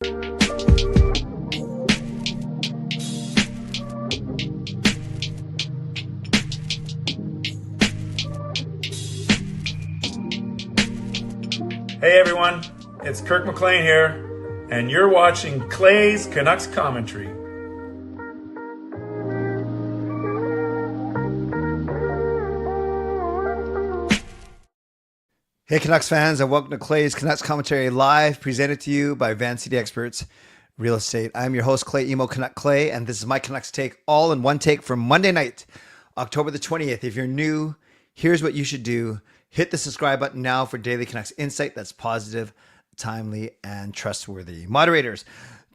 Hey everyone, it's Kirk McLean here, and you're watching Clay's Canucks Commentary. Hey Canucks fans, and welcome to Clay's Canucks Commentary Live, presented to you by Van City Experts Real Estate. I'm your host, Clay Emo Canuck Clay, and this is my Canucks take, all in one take for Monday night, October the 20th. If you're new, here's what you should do. Hit the subscribe button now for daily Canucks insight that's positive, timely, and trustworthy. Moderators,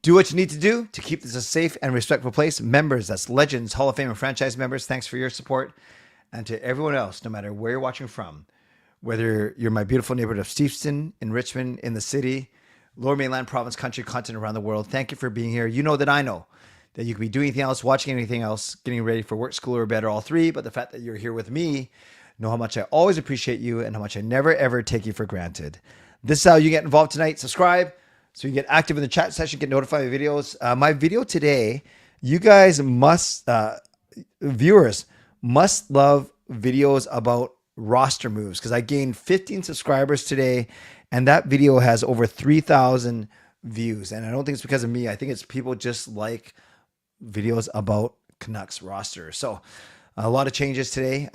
do what you need to do to keep this a safe and respectful place. Members, that's legends, Hall of Fame, and franchise members, thanks for your support. And to everyone else, no matter where you're watching from, whether you're my beautiful neighborhood of Steveston, in Richmond, in the city, Lower Mainland province, country, continent, around the world, thank you for being here. You know that I know that you could be doing anything else, watching anything else, getting ready for work, school, or bed, or all three. But the fact that you're here with me, know how much I always appreciate you and how much I never, ever take you for granted. This is how you get involved tonight. Subscribe so you get active in the chat session, get notified of videos. My video today, you guys must, viewers must love videos about roster moves, because I gained 15 subscribers today, and that video has over 3,000 views. And I don't think it's because of me. I think it's people just like videos about Canucks roster. So a lot of changes today.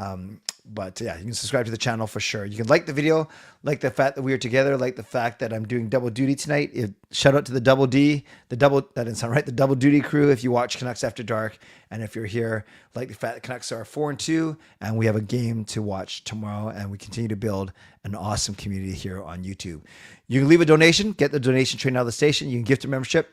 But yeah, you can subscribe to the channel for sure. You can like the video, like the fact that we are together, like the fact that I'm doing double duty tonight. Shout out to the double D, that didn't sound right, the double duty crew if you watch Canucks After Dark. And if you're here, like the fact that Canucks are 4-2 and we have a game to watch tomorrow, and we continue to build an awesome community here on YouTube. You can leave a donation, get the donation train out of the station. You can gift a membership,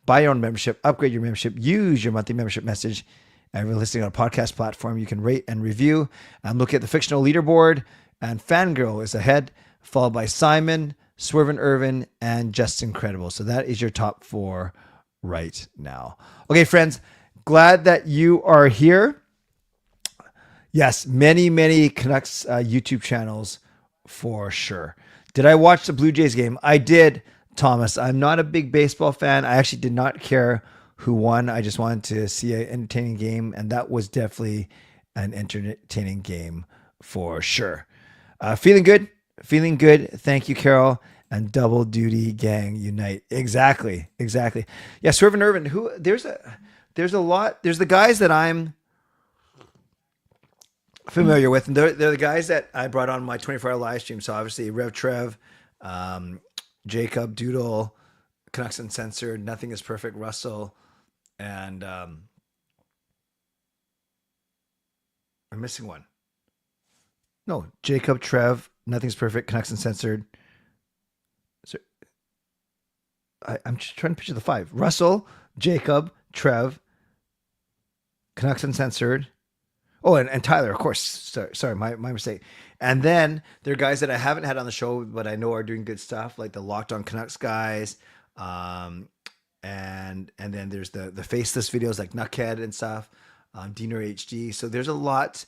buy your own membership, upgrade your membership, use your monthly membership message. And if you're listening on a podcast platform, you can rate and review and look at the fictional leaderboard. And Fangirl is ahead, followed by Simon, Swervin Yrvin, and Just Incredible. So that is your top four right now. Okay, friends, glad that you are here. Yes, many, many Canucks YouTube channels for sure. Did I watch the Blue Jays game? I did, Thomas. I'm not a big baseball fan. I actually did not care who won. I just wanted to see an entertaining game, and that was definitely an entertaining game for sure. Feeling good. Thank you, Carol. And double duty gang unite. Exactly. Yeah, Swervin Yrvin. There's a lot. There's the guys that I'm familiar with, and they're the guys that I brought on my 24-hour live stream. So obviously Rev Trev, Jacob, Doodle, Canucks Uncensored, Nothing is Perfect, Russell, and I'm missing one. No, Jacob, Trev, Nothing's Perfect, Canucks Uncensored. So I'm just trying to picture the five. Russell, Jacob, Trev, Canucks Uncensored. Oh, and Tyler, of course. Sorry, my mistake. And then there are guys that I haven't had on the show, but I know are doing good stuff, like the Locked On Canucks guys. And then there's the faceless videos like Nuckhead and stuff, Diener HD. So there's a lot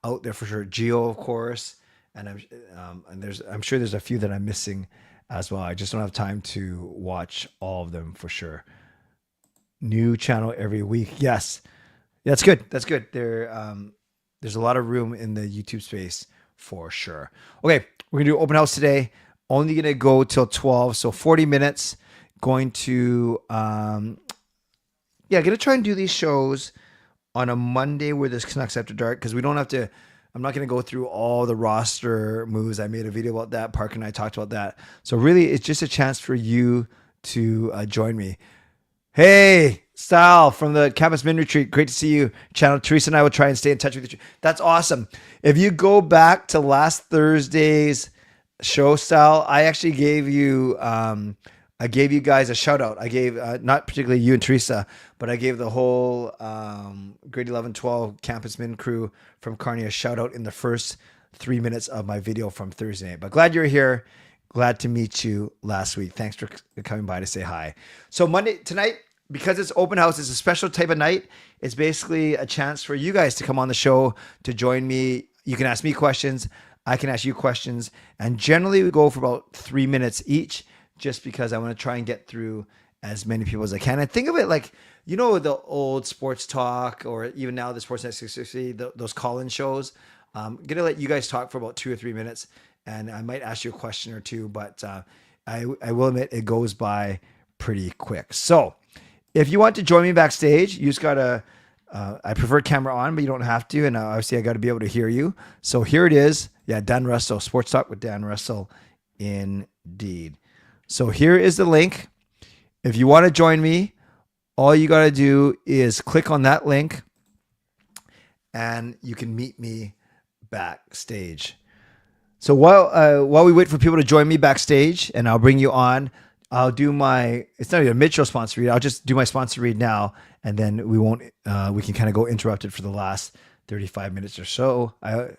out there for sure. Geo, of course, and I'm sure there's a few that I'm missing as well. I just don't have time to watch all of them for sure. New channel every week. Yes, that's good. There's a lot of room in the YouTube space for sure. Okay, we're gonna do open house today. Only gonna go till 12, so 40 minutes. Going to gonna try and do these shows on a Monday where there's Canucks After Dark, because we don't have to. I'm not going to go through all the roster moves. I made a video about that. Park and I talked about that. So really, it's just a chance for you to join me. Hey, Sal from the Campus Min Retreat. Great to see you. Channel Teresa and I will try and stay in touch with you. That's awesome. If you go back to last Thursday's show, Sal, I actually gave you guys a shout out. I gave, not particularly you and Teresa, but I gave the whole grade 11, 12 Campus Min crew from Kearney a shout out in the first 3 minutes of my video from Thursday night. But glad you're here. Glad to meet you last week. Thanks for coming by to say hi. So Monday tonight, because it's open house, it's a special type of night. It's basically a chance for you guys to come on the show, to join me. You can ask me questions. I can ask you questions. And generally we go for about 3 minutes each, just because I want to try and get through as many people as I can. And think of it like, you know, the old sports talk, or even now the Sportsnet 660, those call-in shows. I'm going to let you guys talk for about 2 or 3 minutes, and I might ask you a question or two, but I will admit it goes by pretty quick. So if you want to join me backstage, you just got to, I prefer camera on, but you don't have to. And obviously I got to be able to hear you. So here it is. Yeah, Dan Russell, Sports Talk with Dan Russell, indeed. So here is the link. If you want to join me, all you got to do is click on that link and you can meet me backstage. So while we wait for people to join me backstage, and I'll bring you on, I'll do it's not even a mid-show sponsor read. I'll just do my sponsor read now, and then we can kind of go interrupted for the last 35 minutes or so. I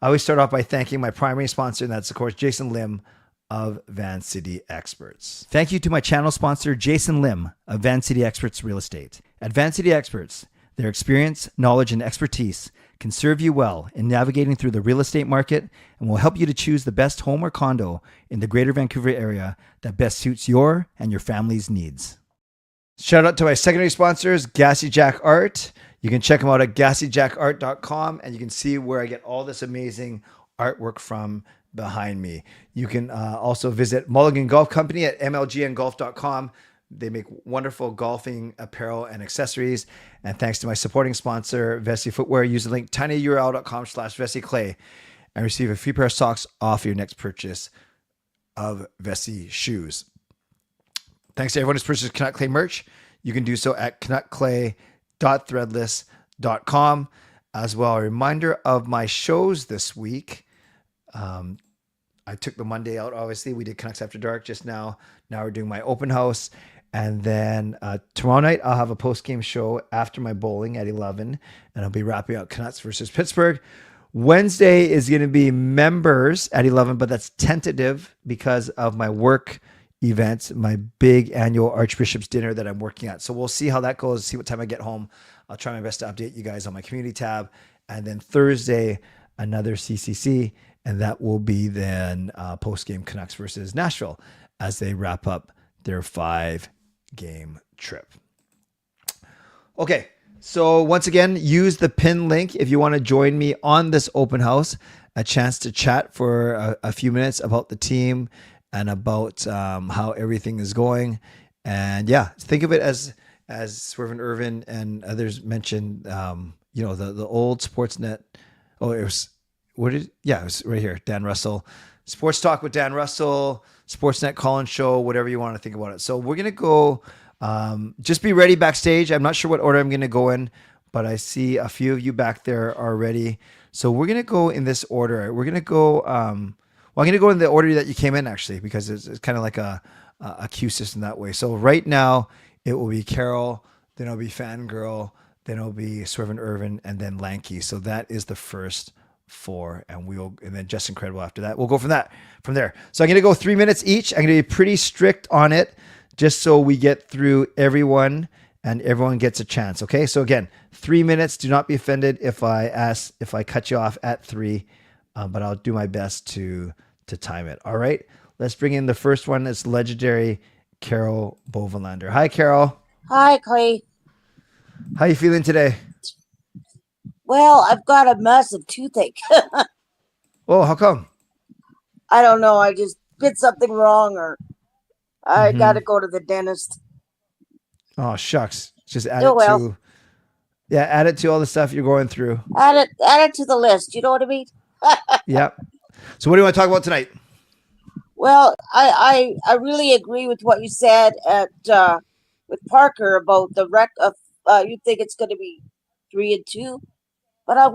always start off by thanking my primary sponsor, and that's, of course, Jason Lim of Van City Experts. Thank you to my channel sponsor, Jason Lim of Van City Experts Real Estate. At Van City Experts, their experience, knowledge, and expertise can serve you well in navigating through the real estate market and will help you to choose the best home or condo in the greater Vancouver area that best suits your and your family's needs. Shout out to my secondary sponsors, Gassy Jack Art. You can check them out at gassyjackart.com, and you can see where I get all this amazing artwork from behind me. You can also visit Mulligan Golf Company at mlgngolf.com. They make wonderful golfing apparel and accessories. And thanks to my supporting sponsor, Vessi Footwear, use the link tinyurl.com/VessiClay and receive a free pair of socks off your next purchase of Vessi shoes. Thanks to everyone who's purchased Canuck Clay merch. You can do so at canuckclay.threadless.com. As well, a reminder of my shows this week. I took the Monday out, obviously. We did Canucks After Dark just now. Now we're doing my open house. And then tomorrow night, I'll have a post-game show after my bowling at 11. And I'll be wrapping up Canucks versus Pittsburgh. Wednesday is going to be members at 11, but that's tentative because of my work event, my big annual Archbishop's dinner that I'm working at. So we'll see how that goes, see what time I get home. I'll try my best to update you guys on my community tab. And then Thursday, another CCC. And that will be then post-game Canucks versus Nashville as they wrap up their 5-game trip. Okay, so once again, use the pin link if you want to join me on this open house, a chance to chat for a few minutes about the team and about how everything is going. And yeah, think of it as Swervin Yrvin and others mentioned, the old Sportsnet. Oh, it was... it was right here. Dan Russell, Sports Talk with Dan Russell, Sportsnet call-in show, whatever you want to think about it. So we're going to go, just be ready backstage. I'm not sure what order I'm going to go in, but I see a few of you back there already. So we're going to go in this order. We're going to go, I'm going to go in the order that you came in, actually, because it's kind of like a queue system that way. So right now it will be Carol, then it'll be Fangirl, then it'll be Swervin Yrvin, and then Lanky. So that is the first 4, and then Just Incredible after that. We'll go from there. So I'm going to go 3 minutes each. I'm going to be pretty strict on it just so we get through everyone and everyone gets a chance. Okay. So again, 3 minutes. Do not be offended if I cut you off at 3, but I'll do my best to time it. All right. Let's bring in the first one. It's legendary Carol Bovenlander. Hi, Carol. Hi, Clay. How you feeling today? Well, I've got a massive toothache. Oh, how come? I don't know. I just did something wrong, or I got to go to the dentist. Oh, shucks. Just add add it to all the stuff you're going through. Add it to the list. You know what I mean? Yep. So what do you want to talk about tonight? Well, I really agree with what you said with Parker about the wreck of. You think it's going to be 3-2, but I'm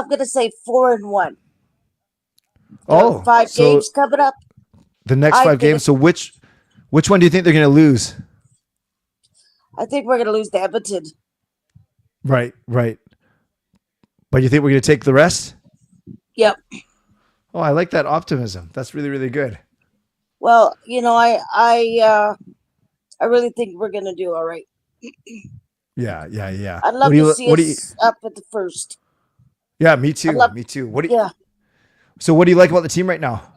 gonna say 4-1. Oh, 5 games coming up. The next 5 games. So which one do you think they're going to lose? I think we're going to lose to Edmonton. Right. But you think we're going to take the rest? Yep. Oh, I like that optimism. That's really, really good. Well, I really think we're going to do all right. Yeah. I'd love to see us up at the first. Yeah, me too. Me too. So what do you like about the team right now?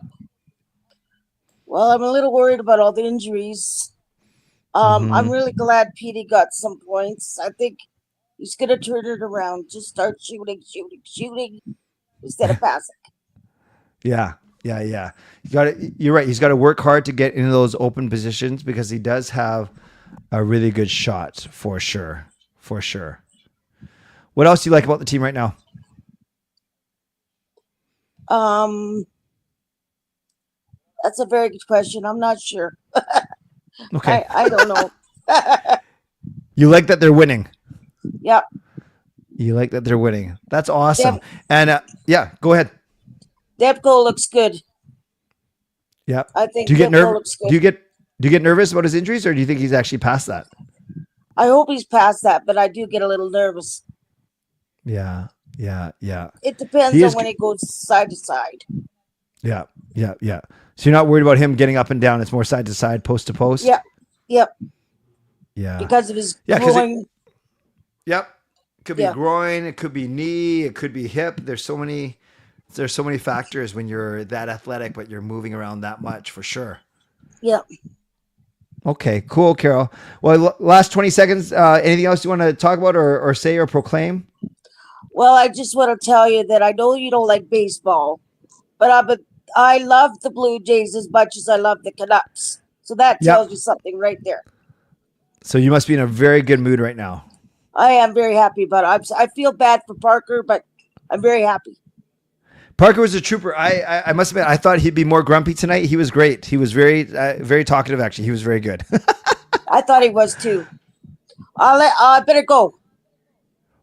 Well, I'm a little worried about all the injuries. I'm really glad Petey got some points. I think he's gonna turn it around. Just start shooting instead of passing. Yeah. You're right. He's got to work hard to get into those open positions because he does have a really good shot for sure. For sure. What else do you like about the team right now? That's a very good question. I'm not sure. Okay. I don't know. You like that they're winning. Yeah. You like that they're winning. That's awesome. Yep. And go ahead. Debko looks good. Yeah. I think Do you get Debko looks good. Do you get nervous about his injuries, or do you think he's actually past that? I hope he's past that, but I do get a little nervous. Yeah. It depends on when it goes side to side. Yeah. So you're not worried about him getting up and down. It's more side to side, post to post. Yep. Yeah. Because of his Yeah, groin. Yep. It could be groin. It could be knee. It could be hip. There's so many factors when you're that athletic, but you're moving around that much for sure. Yep. Okay, cool, Carol. Well, last 20 seconds. Anything else you want to talk about or say or proclaim? Well, I just want to tell you that I know you don't like baseball, but I love the Blue Jays as much as I love the Canucks. So that tells you something right there. So you must be in a very good mood right now. I am very happy about it. I feel bad for Parker, but I'm very happy. Parker was a trooper. I must admit, I thought he'd be more grumpy tonight. He was great. He was very, very talkative, actually. He was very good. I thought he was too. I better go.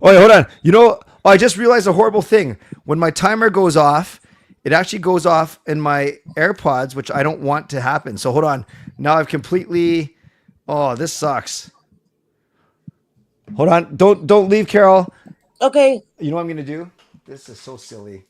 Oh, hold on. You know, I just realized a horrible thing. When my timer goes off, it actually goes off in my AirPods, which I don't want to happen. So hold on. Now I've completely... Oh, this sucks. Hold on. Don't leave, Carol. Okay. You know what I'm going to do? This is so silly.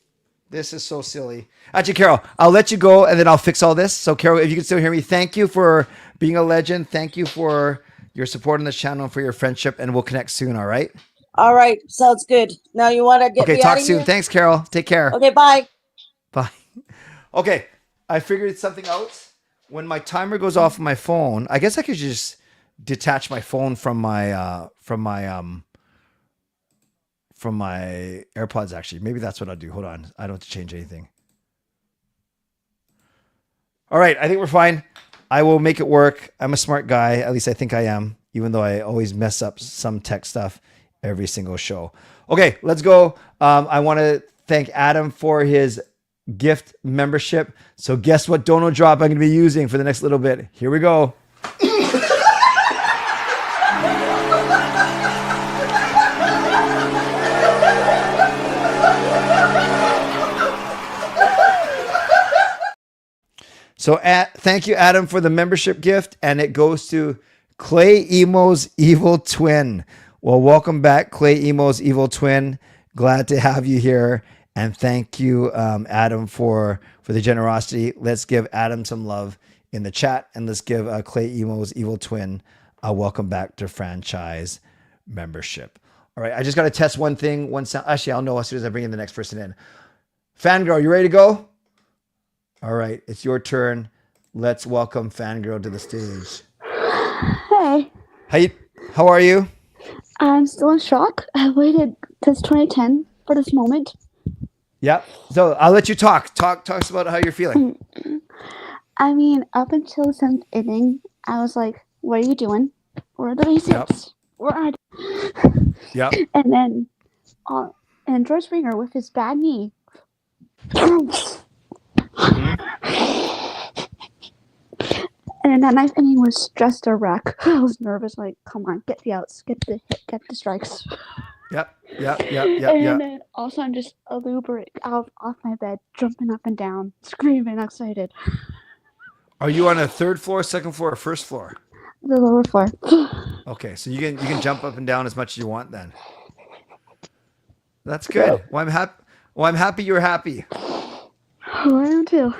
Actually, Carol, I'll let you go and then I'll fix all this. So, Carol, if you can still hear me, thank you for being a legend. Thank you for your support on this channel and for your friendship, and we'll connect soon, all right? All right. Sounds good. Now you want to get me talk out of soon. here? Thanks, Carol. Take care. Okay, bye. Bye. Okay, I figured something out. When my timer goes off on my phone, I guess I could just detach my phone from my AirPods. Actually, maybe that's what I'll do. Hold on, I don't have to change anything. All right, I think we're fine. I will make it work. I'm a smart guy. At least I think I am, even though I always mess up some tech stuff every single show. Okay, let's go. I want to thank Adam for his gift membership. So guess what dono drop I'm going to be using for the next little bit. Here we go. So thank you, Adam, for the membership gift. And it goes to Clay Emo's Evil Twin. Well, welcome back, Clay Emo's Evil Twin. Glad to have you here. And thank you, Adam, for the generosity. Let's give Adam some love in the chat. And let's give Clay Emo's Evil Twin a welcome back to franchise membership. All right, I just got to test one thing. One sound. Actually, I'll know as soon as I bring in the next person in. Fangirl, you ready to go? All right, it's your turn. Let's welcome Fangirl to the stage. Hey. How are you? I'm still in shock. I waited since 2010 for this moment. Yep. So I'll let you talk. Talk about how you're feeling. I mean, up until the 7th inning, I was like, what are you doing? Where are the base hits? Where are they? Yep. And then and George Springer with his bad knee. And then that ninth inning was just a wreck. I was nervous, like, come on, get the outs, get the hit, get the strikes. Yep. And then also I'm just eluberate off my bed, jumping up and down, screaming, excited. Are you on a third floor, second floor, or first floor? The lower floor. Okay, so you can jump up and down as much as you want then. That's good. Well, I'm happy you're happy. Oh, I am too.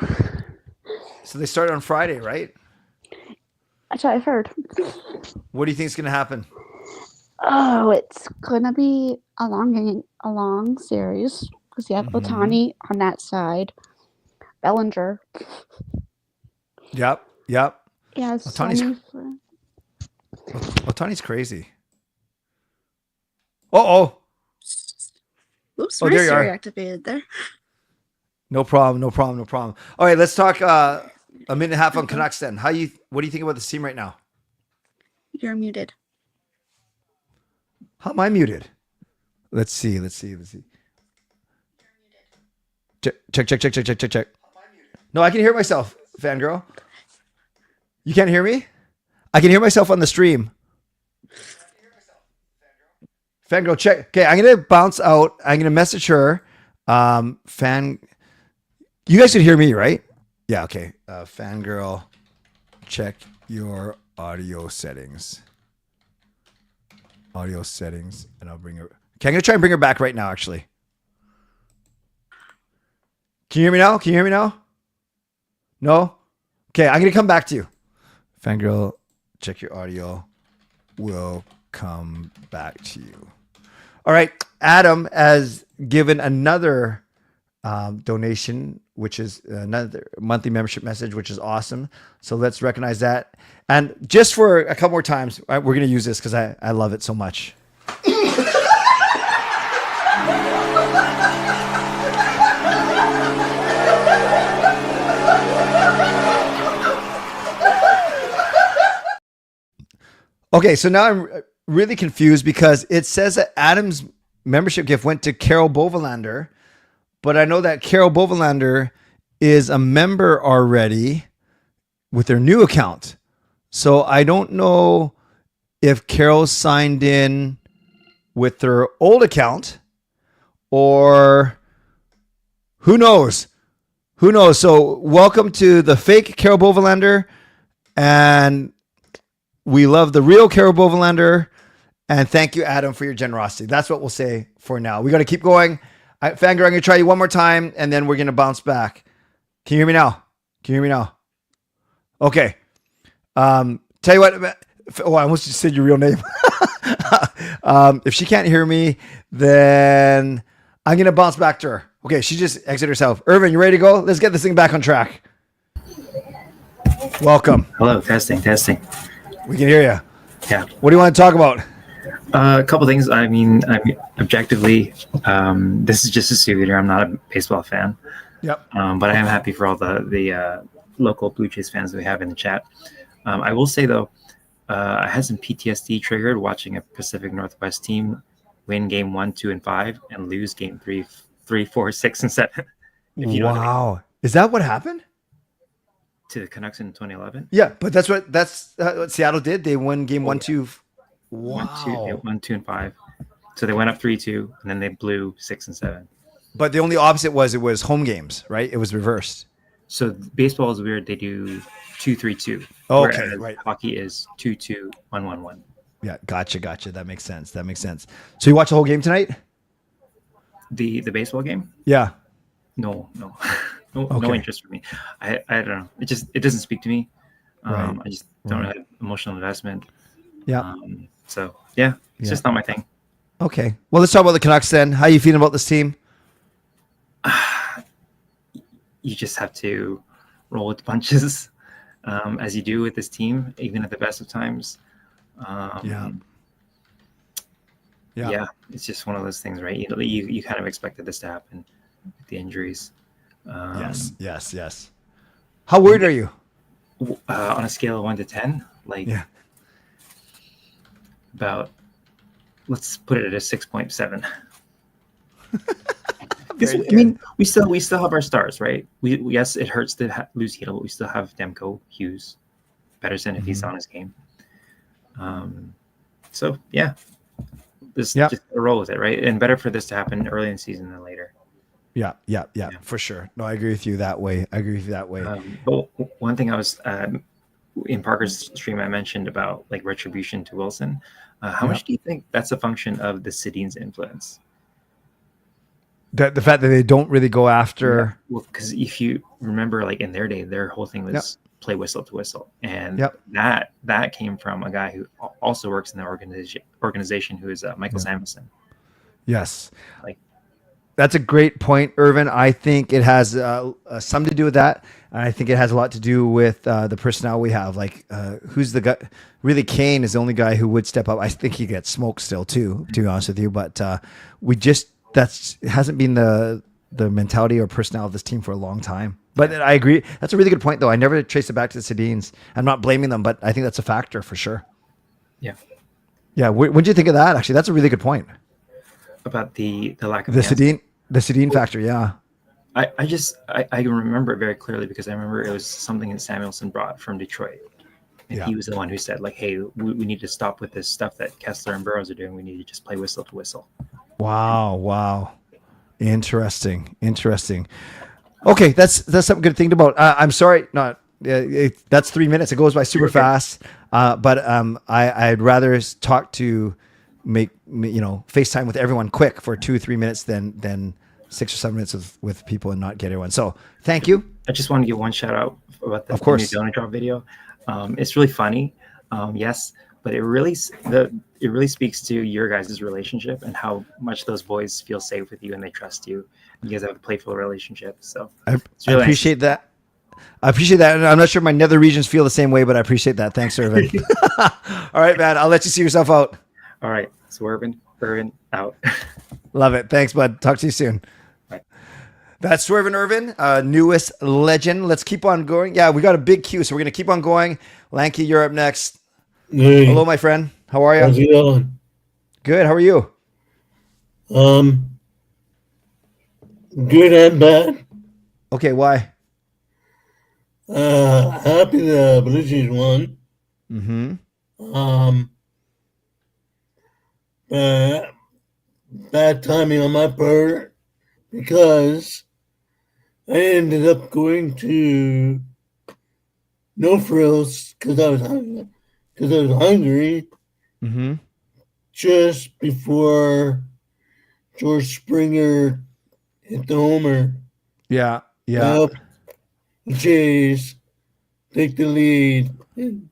So they start on Friday, right? That's what I've heard. What do you think is going to happen? Oh, it's gonna be a long series because you have Ohtani on that side, Bellinger. Yep. Yeah, Ohtani's Otani's crazy. Oh. Oops, Oh, my there you story are. activated there. No problem. All right, let's talk a minute and a half on Canucks then. What do you think about this team right now? You're muted. How am I muted? Let's see. Check. No, I can hear myself, fangirl. You can't hear me? I can hear myself on the stream. Fangirl, check. Okay, I'm gonna bounce out. I'm gonna message her. You guys can hear me, right? Yeah. Okay. Fangirl, check your audio settings. And I'll bring her. Okay, I'm gonna try and bring her back right now. Actually, can you hear me now? No. Okay, I'm gonna come back to you. Fangirl, check your audio. We'll come back to you. All right. Adam has given another donation, which is another monthly membership message, which is awesome. So let's recognize that. And just for a couple more times, we're going to use this because I love it so much. Okay, so now I'm really confused because it says that Adam's membership gift went to Carol Bovenlander, but I know that Carol Bovenlander is a member already with their new account. So I don't know if Carol signed in with their old account or who knows? So welcome to the fake Carol Bovenlander, and we love the real Carol Bovenlander, and thank you, Adam, for your generosity. That's what we'll say for now. We got to keep going. Fangirl, I'm going to try you one more time, and then we're going to bounce back. Can you hear me now? Okay. Tell you what. Oh, I almost just said your real name. If she can't hear me, then I'm going to bounce back to her. Okay, she just exited herself. Yrvin, you ready to go? Let's get this thing back on track. Welcome. Hello, testing. We can hear you. Yeah. What do you want to talk about? A couple things. I mean, objectively, this is just a souvenir. I'm not a baseball fan. Yep. But I am happy for all the local Blue Jays fans that we have in the chat. I will say, though, I had some PTSD triggered watching a Pacific Northwest team win game 1, 2, and 5 and lose game 3, 4, 6, and 7. Wow. Is that what happened? To the Canucks in 2011? Yeah, but that's what Seattle did. They won game 1, 2. Wow. 1, 2, and 5. So they went up 3-2, and then they blew 6 and 7. But the only opposite was it was home games, right? It was reversed. So baseball is weird. They do 2-3-2. Okay, right. Hockey is 2-2, 1-1-1. Yeah, gotcha. That makes sense. So you watch the whole game tonight? The baseball game? Yeah. No, no interest for me. I don't know. It doesn't speak to me. Right. I just don't have emotional investment. Yeah. So yeah, it's just not my thing. Okay. Well, let's talk about the Canucks then. How are you feeling about this team? You just have to roll with the punches, as you do with this team, even at the best of times. Yeah, it's just one of those things, right? You kind of expected this to happen with the injuries. Yes. How worried are you? On a scale of 1 to 10, about, let's put it at a 6.7. I mean, we still have our stars, right? Yes, it hurts to lose Hito, but we still have Demko, Hughes, Pedersen if he's on his game. So yeah, just roll with it, right? And better for this to happen early in the season than later. Yeah, for sure. No, I agree with you that way. But one thing I was in Parker's stream, I mentioned about like retribution to Wilson. How much do you think that's a function of the Sedin's influence? The fact that they don't really go after. Well, because if you remember, like in their day, their whole thing was play whistle to whistle, and that came from a guy who also works in the organization who is Michael Samuelson. Yes, That's a great point, Irvin. I think it has some to do with that. And I think it has a lot to do with the personnel we have. Like, who's the guy? Really, Kane is the only guy who would step up. I think he gets smoked still too, to be honest with you. But it hasn't been the mentality or personnel of this team for a long time. But I agree. That's a really good point, though. I never trace it back to the Sedins. I'm not blaming them, but I think that's a factor for sure. Yeah. Yeah. What did you think of that? Actually, that's a really good point. About the lack of the Sedin factor. Yeah. I remember it very clearly because I remember it was something that Samuelson brought from Detroit. And he was the one who said, like, hey, we need to stop with this stuff that Kessler and Burroughs are doing. We need to just play whistle to whistle. Wow. Interesting. Okay, that's something good to think about. I'm sorry, that's 3 minutes. It goes by super fast. But I'd rather talk to FaceTime with everyone quick for 2 or 3 minutes than 6 or 7 minutes with people and not get everyone. So thank you. I just want to give one shout out about the of course. new donut drop video. It's really funny. Yes, but it really speaks to your guys' relationship and how much those boys feel safe with you and they trust you. You guys have a playful relationship. So I appreciate that. I appreciate that. And I'm not sure my nether regions feel the same way, but I appreciate that. Thanks, Irvin. All right, man. I'll let you see yourself out. All right. Swervin Yrvin out. Love it. Thanks, bud. Talk to you soon. Bye. That's Swervin Yrvin, newest legend. Let's keep on going. Yeah, we got a big queue, so we're going to keep on going. Lanky, you're up next. Hey. Hello, my friend. How are you? How's it going? Good. How are you? Good and bad. Okay, why? Happy the Blue Jays won. Mm-hmm. Bad timing on my part because I ended up going to No Frills because I was hungry. Mm-hmm. Just before George Springer hit the homer. Yeah. The Jays take the lead and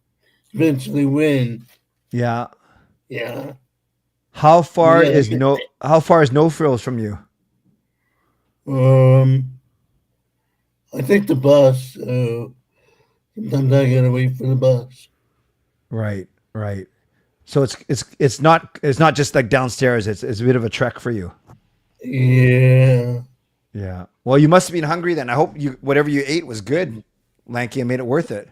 eventually win. Yeah. Yeah. How far is No Frills from you? I take the bus. So sometimes I gotta wait for the bus. Right. So it's not just like downstairs. It's a bit of a trek for you. Yeah. Yeah. Well, you must have been hungry then. I hope whatever you ate was good, Lanky, and made it worth it.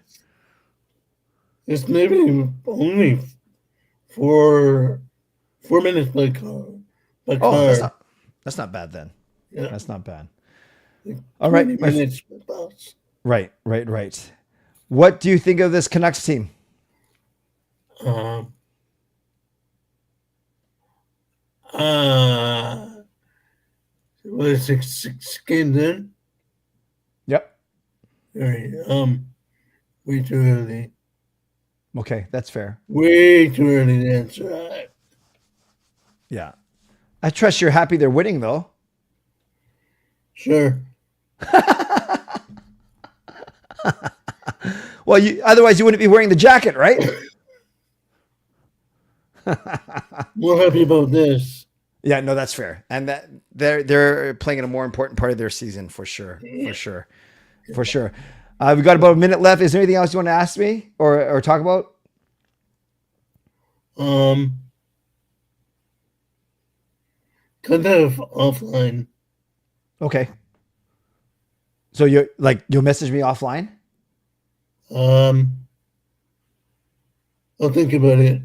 It's maybe only 4 minutes by car. That's not bad then. Yeah. That's not bad. All right. Minutes by bus. Right. What do you think of this Canucks team? What is it, 6 games in? Yep. All right. Way too early. Okay, that's fair. Way too early to answer that. Yeah. I trust you're happy they're winning, though. Sure. Well, otherwise you wouldn't be wearing the jacket, right? More happy about this. Yeah, no, that's fair. And that they're playing in a more important part of their season for sure. For sure. We got about a minute left. Is there anything else you want to ask me or talk about? Kind of offline. Okay. So you'll message me offline? I'll think about it.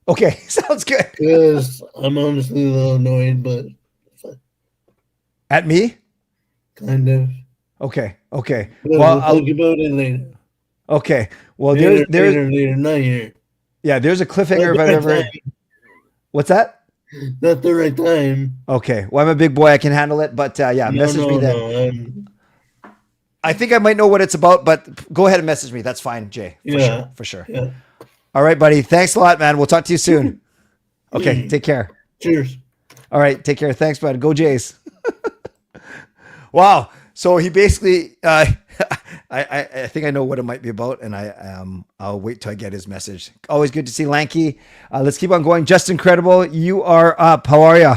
Okay, sounds good. Because I'm honestly a little annoyed, but at me? Kind of. Okay. Well, I'll think about it later. Okay. Well, later, not here. Yeah, there's a cliffhanger if I've ever. What's that? Not the right time. Okay. Well, I'm a big boy. I can handle it. But message me then. I think I might know what it's about, but go ahead and message me. That's fine, Jay. For sure. Yeah. All right, buddy. Thanks a lot, man. We'll talk to you soon. Okay. Take care. Cheers. All right. Take care. Thanks, bud. Go Jays. Wow. So he basically, I think I know what it might be about, and I'll wait till I get his message. Always good to see Lanky. Let's keep on going. Just Incredible, you are up. How are you?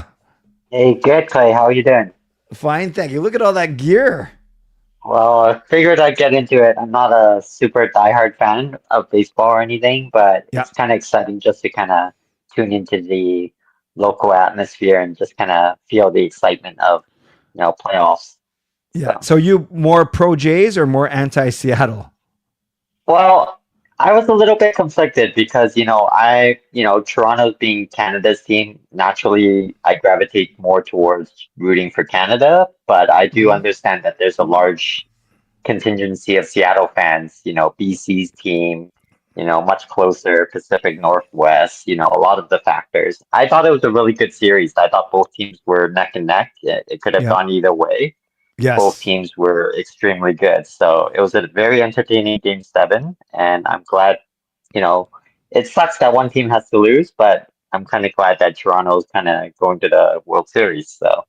Hey, good, Clay. How are you doing? Fine, thank you. Look at all that gear. Well, I figured I'd get into it. I'm not a super diehard fan of baseball or anything, but Yeah. it's kind of exciting just to kind of tune into the local atmosphere and just kind of feel the excitement of, playoffs. Yeah. So, So you more pro Jays or more anti Seattle? well, I was a little bit conflicted because, Toronto's being Canada's team, naturally I gravitate more towards rooting for Canada, but I do Mhm. understand that there's a large contingency of Seattle fans, BC's team, much closer, Pacific Northwest, a lot of the factors. I thought it was a really good series. I thought both teams were neck and neck. It could have Yeah. gone either way. Both Yes. teams were extremely good. So it was a very entertaining game seven. And I'm glad, you know, it sucks that one team has to lose, but I'm kind of glad that Toronto's kind of going to the World Series. So.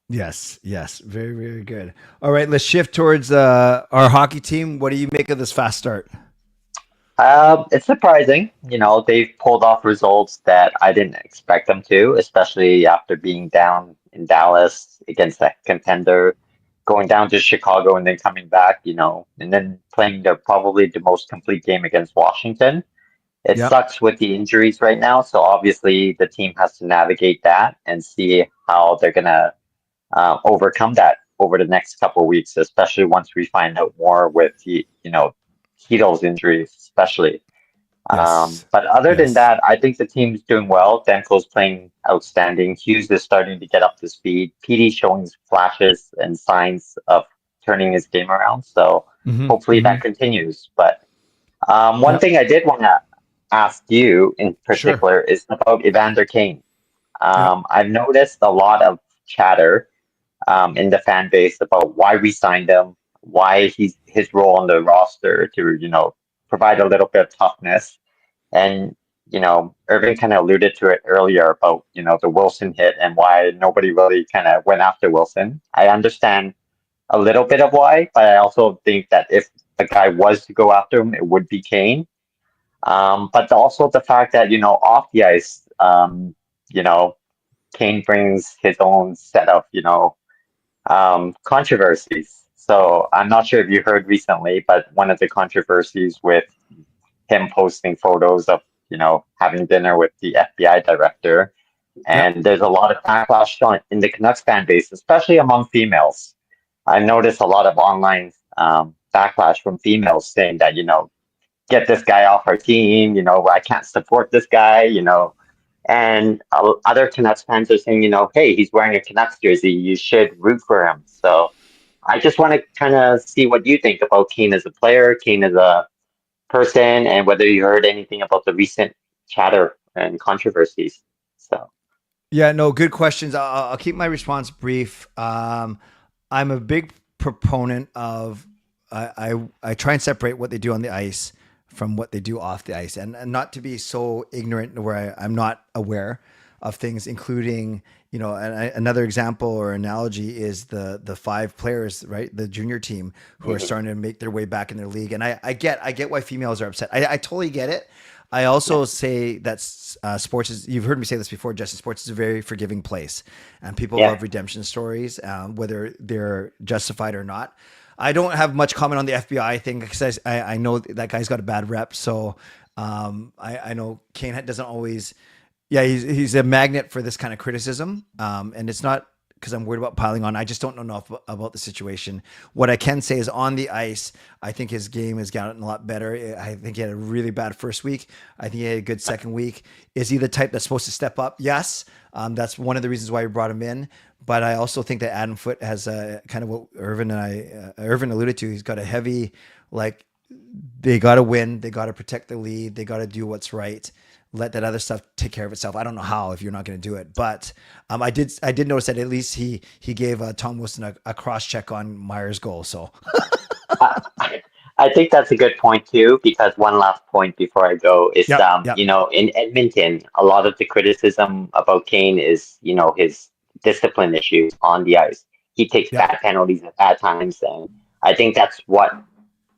Yes. Yes. Very, very good. All right. Let's shift towards our hockey team. What do you make of this fast start? It's surprising. They've pulled off results that I didn't expect them to, especially after being down in Dallas against that contender, going down to Chicago and then coming back, and then playing probably the most complete game against Washington. It Yep. sucks with the injuries right now, so obviously the team has to navigate that and see how they're gonna overcome that over the next couple of weeks, especially once we find out more with Keto's injuries, especially. Yes. But other than Yes. that, I think the team's doing well. Danko's playing outstanding. Hughes is starting to get up to speed. PD showing flashes and signs of turning his game around. So Mm-hmm. hopefully Mm-hmm. that continues. But one Yep. thing I did want to ask you in Sure. particular is about Evander Kane. Yep. I've noticed a lot of chatter in the fan base about why we signed him, why his role on the roster to provide a little bit of toughness. And, Irving kind of alluded to it earlier about, the Wilson hit and why nobody really kind of went after Wilson. I understand a little bit of why, but I also think that if a guy was to go after him, it would be Kane. But also the fact that, off the ice, you know, Kane brings his own set of, controversies. So I'm not sure if you heard recently, but one of the controversies with him posting photos of, having dinner with the FBI director. Yep. And there's a lot of backlash in the Canucks fan base, especially among females. I noticed a lot of online backlash from females saying that, get this guy off our team, I can't support this guy, and other Canucks fans are saying, hey, he's wearing a Canucks jersey, you should root for him. So I just want to kind of see what you think about Kane as a player, Kane as a person, and whether you heard anything about the recent chatter and controversies. So, Yeah, no, good questions. I'll keep my response brief. I'm a big proponent of I try and separate what they do on the ice from what they do off the ice, and not to be so ignorant where I'm not aware of things, including another example or analogy is the five players, right, the junior team who are starting to make their way back in their league, and I get why females are upset. I totally get it. I also say that sports is, you've heard me say this before, Justin, sports is a very forgiving place and people yeah. love redemption stories, whether they're justified or not. I don't have much comment on the FBI thing because I know that guy's got a bad rep. So I know Kane doesn't always, yeah, he's a magnet for this kind of criticism. And it's not because I'm worried about piling on. I just don't know enough about the situation. What I can say is on the ice, I think his game has gotten a lot better. I think he had a really bad first week. I think he had a good second week. Is he the type that's supposed to step up? Yes. That's one of the reasons why we brought him in. But I also think that Adam Foote has kind of what Yrvin alluded to. He's got a heavy, like, they got to win. They got to protect the lead. They got to do what's right. Let that other stuff take care of itself. I don't know how if you're not going to do it, but I did notice that at least he gave Tom Wilson a cross check on Myers' goal. So I think that's a good point too, because one last point before I go is, yep. in Edmonton, a lot of the criticism about Kane is, his discipline issues on the ice. He takes Yep. bad penalties at times, and I think that's what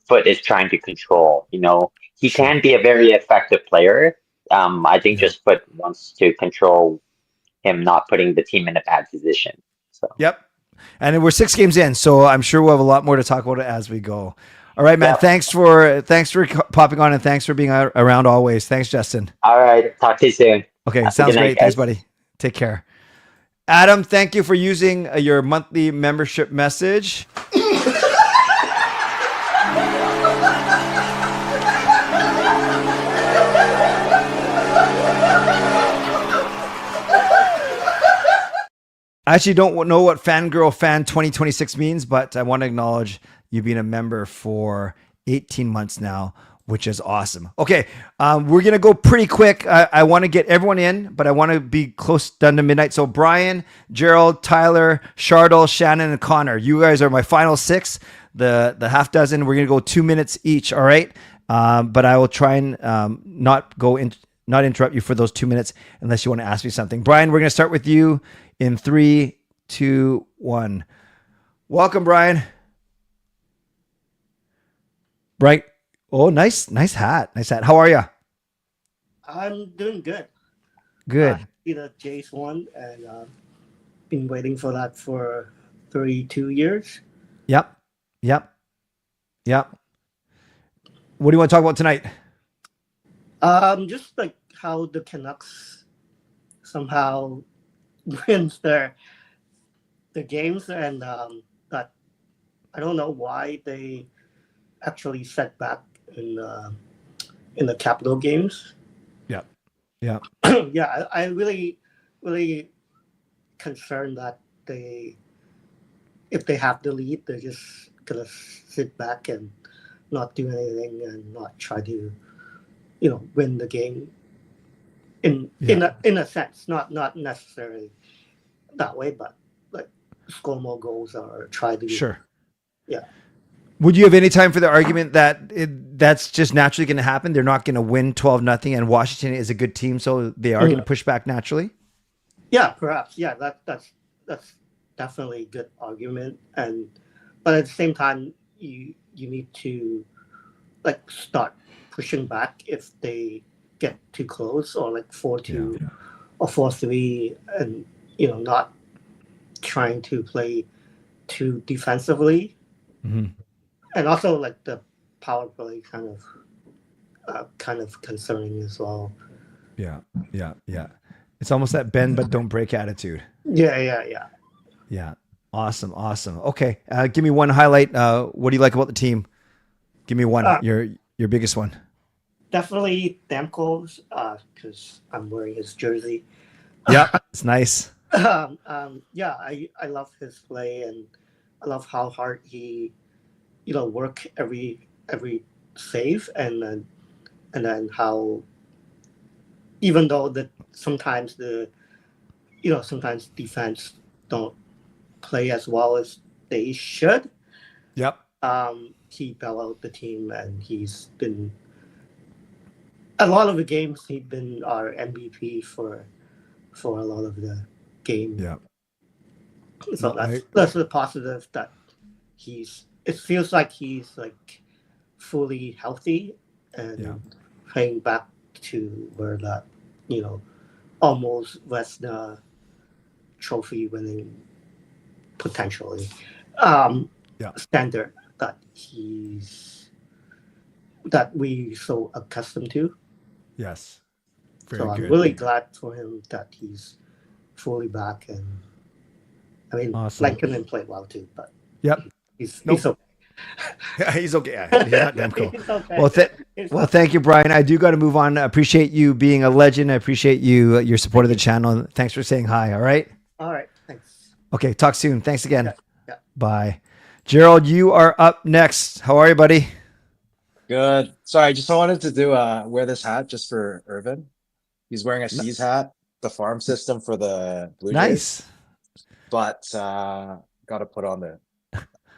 Foot is trying to control. He Sure. can be a very effective player. I think just Foot wants to control him not putting the team in a bad position. So Yep. And we're 6 games in, so I'm sure we'll have a lot more to talk about it as we go. All right, man. Yep. Thanks for popping on, and thanks for being around always. Thanks, Justin. All right. Talk to you soon. Okay, Have a sounds good night, great. Thanks, guys. buddy. Take care. Adam, thank you for using your monthly membership message. I actually don't know what Fangirl Fan 2026 means, but I want to acknowledge you being a member for 18 months now, which is awesome. Okay, we're going to go pretty quick. I want to get everyone in, but I want to be close done to midnight. So Brian, Gerald, Tyler, Shardle, Shannon, and Connor, you guys are my final 6. The half dozen, we're going to go 2 minutes each, all right? But I will try and not interrupt you for those 2 minutes unless you want to ask me something. Brian, we're going to start with you in 3, 2, 1. Welcome, Brian. Bright. Oh, nice hat. Nice hat. How are you? I'm doing good. Good. The Jays won, and been waiting for that for 32 years. Yep. What do you want to talk about tonight? Just like how the Canucks somehow wins the games, and that I don't know why they actually set back in the Capital games. Yeah. Yeah, I really concerned that if they have the lead, they're just gonna sit back and not do anything and not try to, win the game. In a sense, not necessarily that way, but like score more goals or try to. Sure. Yeah. Would you have any time for the argument that that's just naturally going to happen? They're not going to win 12-0, and Washington is a good team, so they are going to push back naturally? Yeah, perhaps. Yeah, that's definitely a good argument, but at the same time, you need to like start pushing back if they get too close, or like 4-2 or 4-3, and not trying to play too defensively. Mm-hmm. And also, like the power play, kind of concerning as well. Yeah. It's almost that bend but don't break attitude. Yeah. Awesome. Okay, give me one highlight. What do you like about the team? Give me one. Your biggest one. Definitely Demko's, because I'm wearing his jersey. Yeah, it's nice. I love his play, and I love how hard he work every save, and then how, even though that sometimes sometimes defense don't play as well as they should. Yep. He bailed out the team, and he's been a lot of the games. He's been our MVP for a lot of the game. Yeah. So that's the positive, that it feels like he's like fully healthy and playing back to where that almost Vesna trophy winning potentially standard that we so accustomed to. Yes. Very good. I'm really glad for him that he's fully back, and I mean, awesome. Lankinen played well too, but he's okay. He's okay. Yeah, he's not damn cool. He's okay. Well, thank you, Brian. I do got to move on. I appreciate you being a legend. I appreciate your support of the channel. Thanks for saying hi. All right. All right. Thanks. Okay. Talk soon. Thanks again. Yeah. Bye. Gerald, you are up next. How are you, buddy? Good. Sorry, I just wanted to wear this hat just for Yrvin. He's wearing a C's hat, the farm system for the Blue Jays. Nice. But got to put on the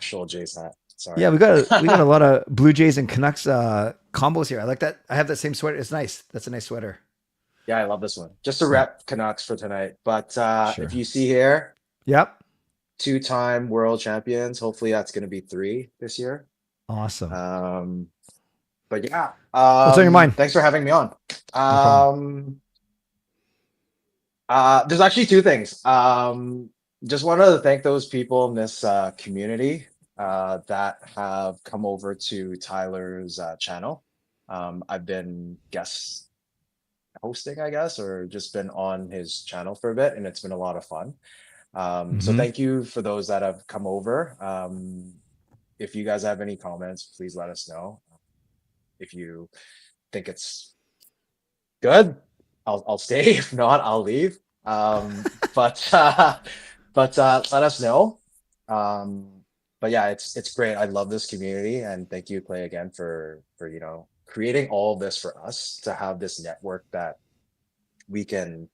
Shoal Jays hat. Sorry. Yeah, we got a lot of Blue Jays and Canucks combos here. I like that. I have that same sweater. It's nice. That's a nice sweater. Yeah, I love this one. Just to rep Canucks for tonight. But if you see here, 2-time world champions. Hopefully that's going to be 3 this year. Awesome. But yeah. What's on your mind? Thanks for having me on. There's actually 2 things. just wanted to thank those people in this community that have come over to Tyler's channel. I've been guest hosting, I guess, or just been on his channel for a bit, and it's been a lot of fun. So thank you for those that have come over. If you guys have any comments, please let us know. If you think it's good, I'll stay. If not, I'll leave. But let us know. But yeah, it's great. I love this community, and thank you, Clay, again for creating all of this for us to have this network that we can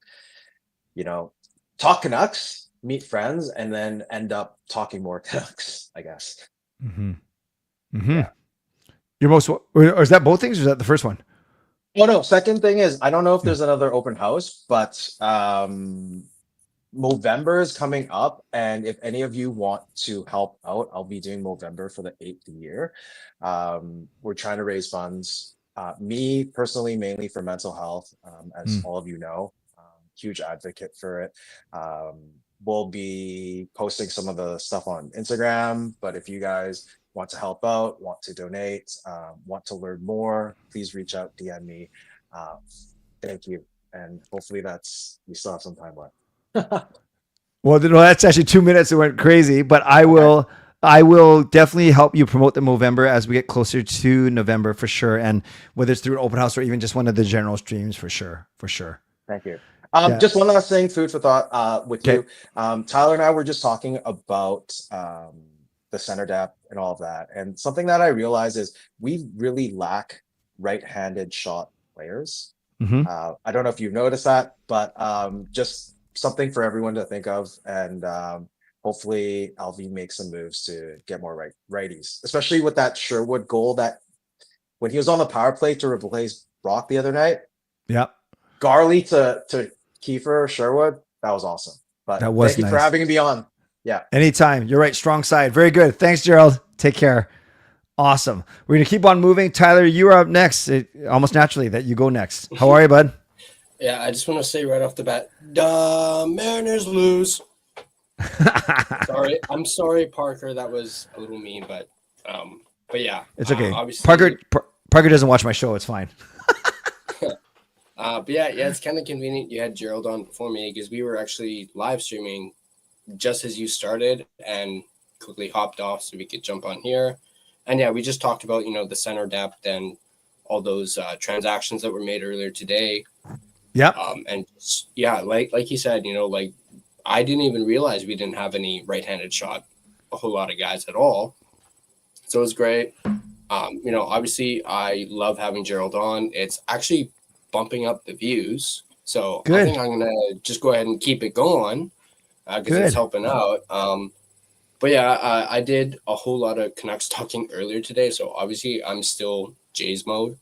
talk Canucks, meet friends, and then end up talking more Canucks, I guess. Yeah. Your most, or is that both things, or is that the first one? Oh no, second thing is I don't know if there's another open house, but Movember is coming up, and if any of you want to help out, I'll be doing Movember for the 8th year. We're trying to raise funds. Me personally, mainly for mental health, as all of you know, huge advocate for it. We'll be posting some of the stuff on Instagram, but if you guys want to help out, want to donate, want to learn more, please reach out, DM me. Thank you. And hopefully we still have some time left. Well, no, that's actually 2 minutes. It went crazy, but I will definitely help you promote the Movember as we get closer to November for sure. And whether it's through an open house or even just one of the general streams for sure. Thank you. Just one last thing, food for thought with you. Tyler and I were just talking about the center depth and all of that. And something that I realized is we really lack right-handed shot players. I don't know if you've noticed that, but just something for everyone to think of. And hopefully Alvy makes some moves to get more righties, especially with that Sherwood goal that when he was on the power play to replace Brock the other night. Yep. Garley to Kiefer Sherwood, that was awesome. But that was thank you for having me on. Yeah. Anytime. You're right. Strong side. Very good. Thanks, Gerald. Take care. Awesome. We're going to keep on moving. Tyler, you are up next. Almost naturally that you go next. How are you, bud? Yeah, I just want to say right off the bat, the Mariners lose. I'm sorry, Parker. That was a little mean, but yeah. It's okay. Obviously, Parker doesn't watch my show. It's fine. But yeah, it's kind of convenient you had Gerald on before me because we were actually live streaming just as you started and quickly hopped off so we could jump on here. And yeah, we just talked about, the center depth and all those transactions that were made earlier today. Yeah. And yeah, like you said, I didn't even realize we didn't have any right-handed shot, a whole lot of guys at all. So it was great. Obviously I love having Gerald on. It's actually bumping up the views. So I think I'm going to just go ahead and keep it going because it's helping out. But yeah, I did a whole lot of Canucks talking earlier today. So obviously I'm still Jays mode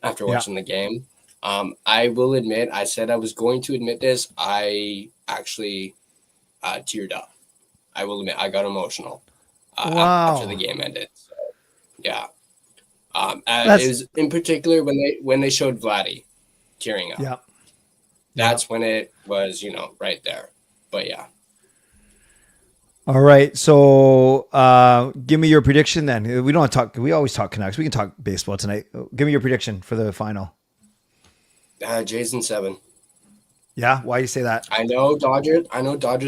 after watching the game. I will admit, I said I was going to admit this. I actually teared up. I will admit, I got emotional after the game ended. So, yeah. It was in particular when they showed Vladdy tearing up. Yeah. That's when it was, right there. But yeah. All right. So give me your prediction then. We don't talk. We always talk Canucks. We can talk baseball tonight. Give me your prediction for the final. Jays in 7. Yeah. Why do you say that? I know Dodgers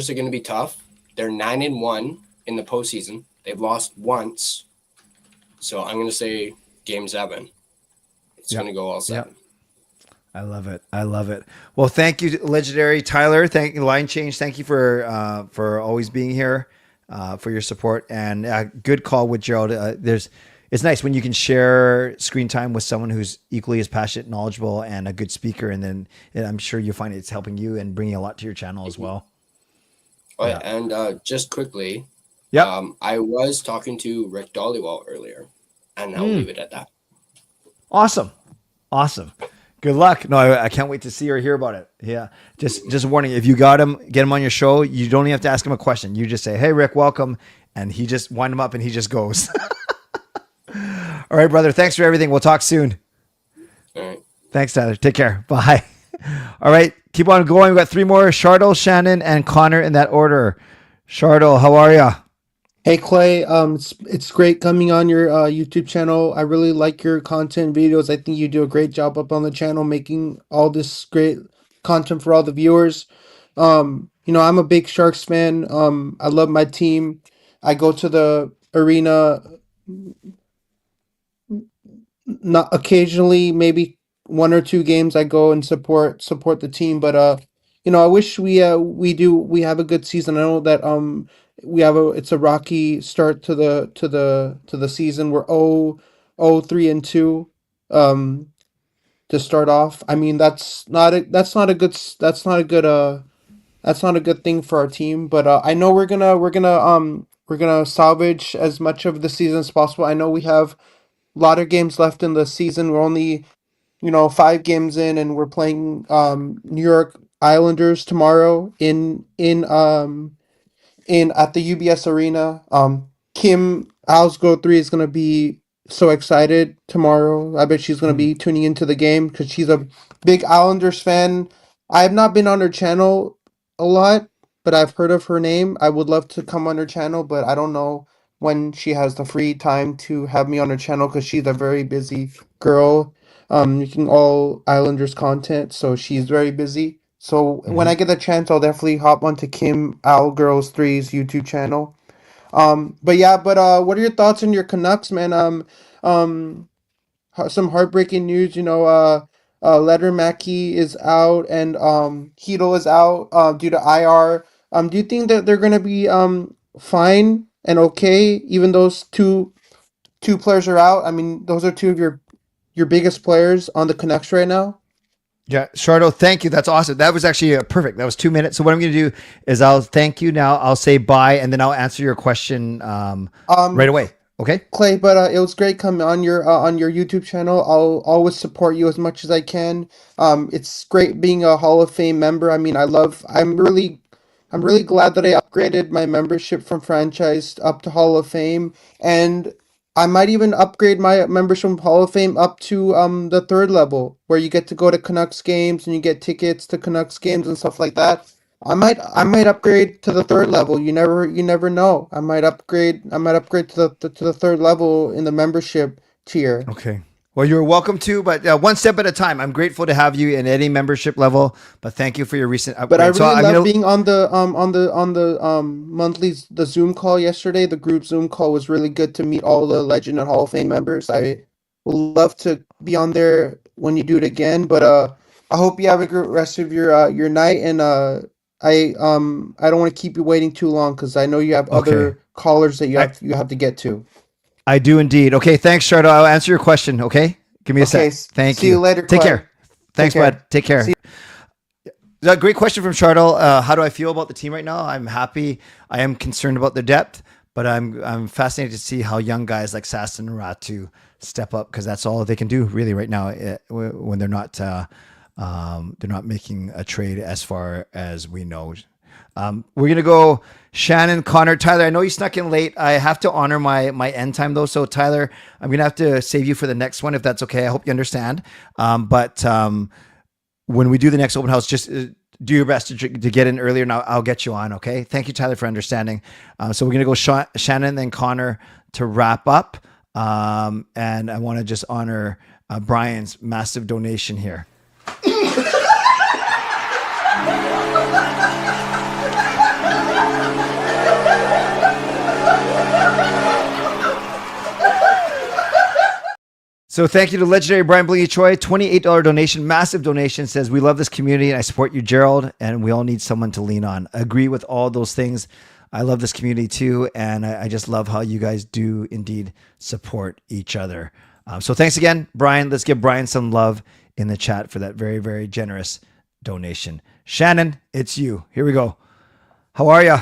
are going to be tough. They're 9-1 in the postseason. They've lost once. So I'm going to say game 7. It's going to go all 7. I love it. Well, thank you, legendary Tyler. Thank you, Line Change. Thank you for always being here, for your support, and good call with Gerald. It's nice when you can share screen time with someone who's equally as passionate, knowledgeable, and a good speaker, and I'm sure you'll find it's helping you and bringing a lot to your channel as well. Oh, yeah. And just quickly, I was talking to Rick Dollywall earlier, and I'll leave it at that. Awesome. Good luck. No, I can't wait to see or hear about it. Yeah. Just a warning. If you got him, get him on your show. You don't even have to ask him a question. You just say, "Hey, Rick, welcome." And he just wind him up and he just goes. All right, brother. Thanks for everything. We'll talk soon. All right. Thanks, Tyler. Take care. Bye. All right. Keep on going. We've got 3 more. Shardle, Shannon, and Connor in that order. Shardo, how are ya? Hey Clay, it's great coming on your YouTube channel. I really like your content videos. I think you do a great job up on the channel making all this great content for all the viewers. I'm a big Sharks fan. I love my team. I go to the arena not occasionally, maybe one or two games I go and support the team, but I wish we have a good season. I know that it's a rocky start to the season. We're 3-2 um to start off. I mean, that's not a good thing for our team, but I know we're gonna salvage as much of the season as possible. I know we have a lot of games left in the season. We're only 5 games in, and we're playing New York Islanders tomorrow in at the UBS Arena. Kim Alsgo 3 is gonna be so excited tomorrow. I bet she's gonna be tuning into the game because she's a big Islanders fan. I have not been on her channel a lot, but I've heard of her name. I would love to come on her channel, but I don't know when she has the free time to have me on her channel because she's a very busy girl. Making all Islanders content, so she's very busy. So when I get the chance, I'll definitely hop onto Kim Al Girls Three's YouTube channel. But what are your thoughts on your Canucks, man? Some heartbreaking news. Letter Mackey is out and Heedle is out due to IR. Do you think that they're gonna be fine and okay, even those two players are out? I mean, those are two of your biggest players on the Canucks right now. Yeah, Shardo, thank you. That's awesome. That was actually perfect. That was 2 minutes. So what I'm going to do is I'll thank you now. I'll say bye, and then I'll answer your question right away. Okay, Clay, but it was great coming on your YouTube channel. I'll always support you as much as I can. It's great being a Hall of Fame member. I mean, I'm really glad that I upgraded my membership from franchise up to Hall of Fame, and I might even upgrade my membership from Hall of Fame up to the third level, where you get to go to Canucks games and you get tickets to Canucks games and stuff like that. I might upgrade to the third level. You never know. I might upgrade to the third level in the membership tier. okay. Well, you're welcome to, but one step at a time. I'm grateful to have you in any membership level, but thank you for your recent upgrade. But I really love being on the monthly the Zoom call yesterday. The group Zoom call was really good to meet all the Legend and Hall of Fame members. I would love to be on there when you do it again. But I hope you have a great rest of your night. And I don't want to keep you waiting too long because I know you have other callers that you have to get to. I do indeed. Okay, thanks, Shardo. I'll answer your question. Okay, give me a sec. Thank you. See you later. Take Clay. care. Thanks, care. bud. Take care. A great question from Shardo. How do I feel about the team right now? I'm happy. I am concerned about their depth, but I'm fascinated to see how young guys like Sasson and Ratu step up because that's all they can do really right now when they're not making a trade as far as we know. We're gonna go Shannon, Connor, Tyler. I know you snuck in late. I have to honor my end time though. So Tyler, I'm gonna have to save you for the next one if that's okay. I hope you understand. But when we do the next open house, just do your best to get in earlier, and I'll get you on. Okay. Thank you, Tyler, for understanding. So we're gonna go Shannon and Connor to wrap up. And I want to just honor Brian's massive donation here. So thank you to legendary Brian Blingy Choi, $28 donation, massive donation, says, we love this community and I support you, Gerald, and we all need someone to lean on. I agree with all those things. I love this community too, and I just love how you guys do indeed support each other. So thanks again, Brian. Let's give Brian some love in the chat for that very, very generous donation. Shannon, it's you. Here we go. How are you?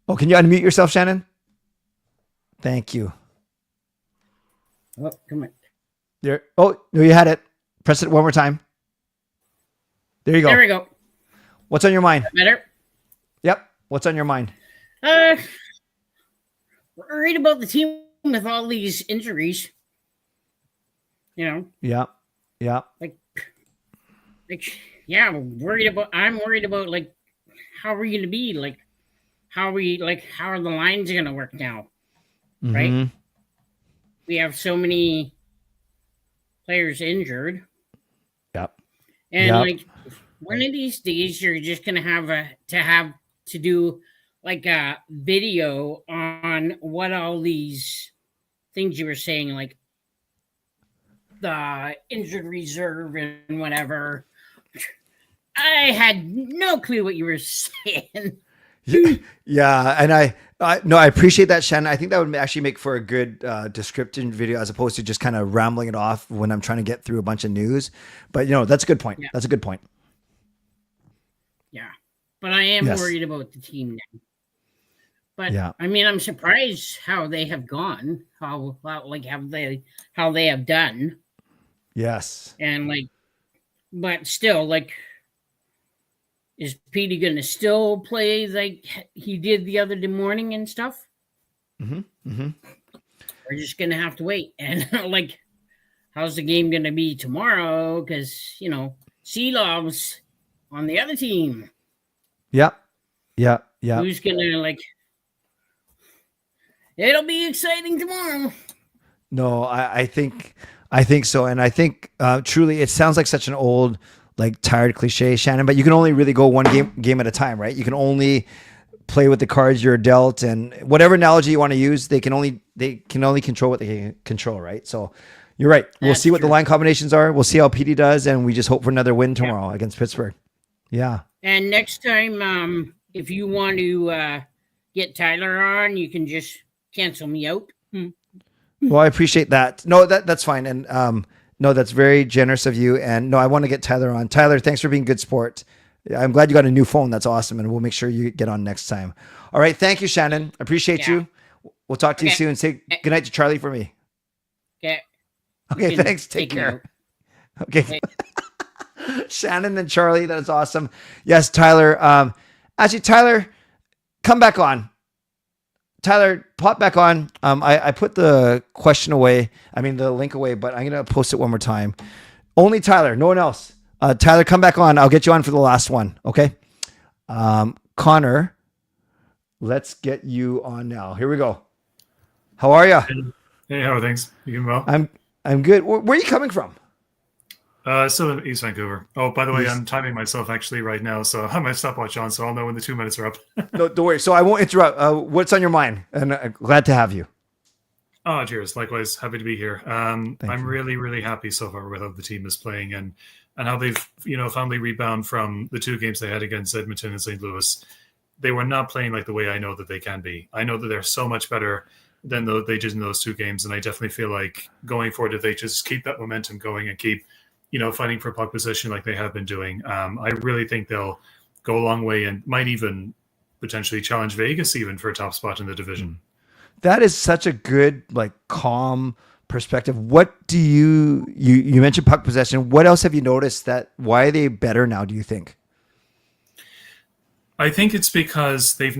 Oh, can you unmute yourself, Shannon? Thank you. Oh, come on. There. Oh, no, you had it. Press it one more time. There you go. There we go. What's on your mind? Better? Yep. What's on your mind? Worried about the team with all these injuries. You know? Yeah. Yeah. Like yeah, I'm worried about like how are we going to be? Like, how are the lines going to work now? Mm-hmm. Right? We have so many players injured. Yep. And like one of these days you're just going to have to do like a video on what all these things you were saying, like the injured reserve and whatever. I had no clue what you were saying. Yeah, and I appreciate that, Shannon. I think that would actually make for a good description video as opposed to just kind of rambling it off when I'm trying to get through a bunch of news. But that's a good point. Yeah. That's a good point. Yeah, but I am worried about the team now. But I mean, I'm surprised how they have gone, how they have done. Yes, and but still, is Petey going to still play like he did the other morning and stuff? Mm-hmm. Mm-hmm. We're just going to have to wait. And how's the game going to be tomorrow? Because, Seelov's on the other team. Yeah. Yeah. Yeah. Who's going to it'll be exciting tomorrow. No, I think so. And I think truly it sounds like such an old, tired cliche, Shannon, but you can only really go one game at a time, right? You can only play with the cards you're dealt, and whatever analogy you want to use, they can only control what they can control, right? So you're right. We'll see what the line combinations are. We'll see how PD does, and we just hope for another win tomorrow against Pittsburgh. Yeah. And next time, if you want to get Tyler on, you can just cancel me out. Well, I appreciate that. No, that's fine. And no, that's very generous of you. And no, I want to get Tyler on. Tyler, thanks for being good sport. I'm glad you got a new phone. That's awesome. And we'll make sure you get on next time. All right. Thank you, Shannon. Appreciate you. We'll talk to you soon. Say goodnight to Charlie for me. Okay. Okay. Thanks. Take care. Okay. Shannon and Charlie. That is awesome. Yes, Tyler. Actually, Tyler, come back on. Tyler, pop back on. I put the question away. I mean, the link away, but I'm going to post it one more time. Only Tyler, no one else. Tyler, come back on. I'll get you on for the last one. Okay. Connor, let's get you on now. Here we go. How are you? Hey, how are things? You doing well? I'm good. Where are you coming from? Still in East Vancouver. Oh, by the way, I'm timing myself actually right now, so I have my stopwatch on, so I'll know when the 2 minutes are up. No, don't worry. So I won't interrupt. What's on your mind? And glad to have you. Oh, cheers. Likewise, happy to be here. I'm really, really happy so far with how the team is playing and how they've, finally rebound from the 2 games they had against Edmonton and St. Louis. They were not playing like the way I know that they can be. I know that they're so much better than they did in those 2 games, and I definitely feel like going forward, if they just keep that momentum going and keep fighting for puck possession like they have been doing. I really think they'll go a long way and might even potentially challenge Vegas even for a top spot in the division. That is such a good, calm perspective. What do you mentioned puck possession. What else have you noticed why are they better now, do you think? I think it's because they've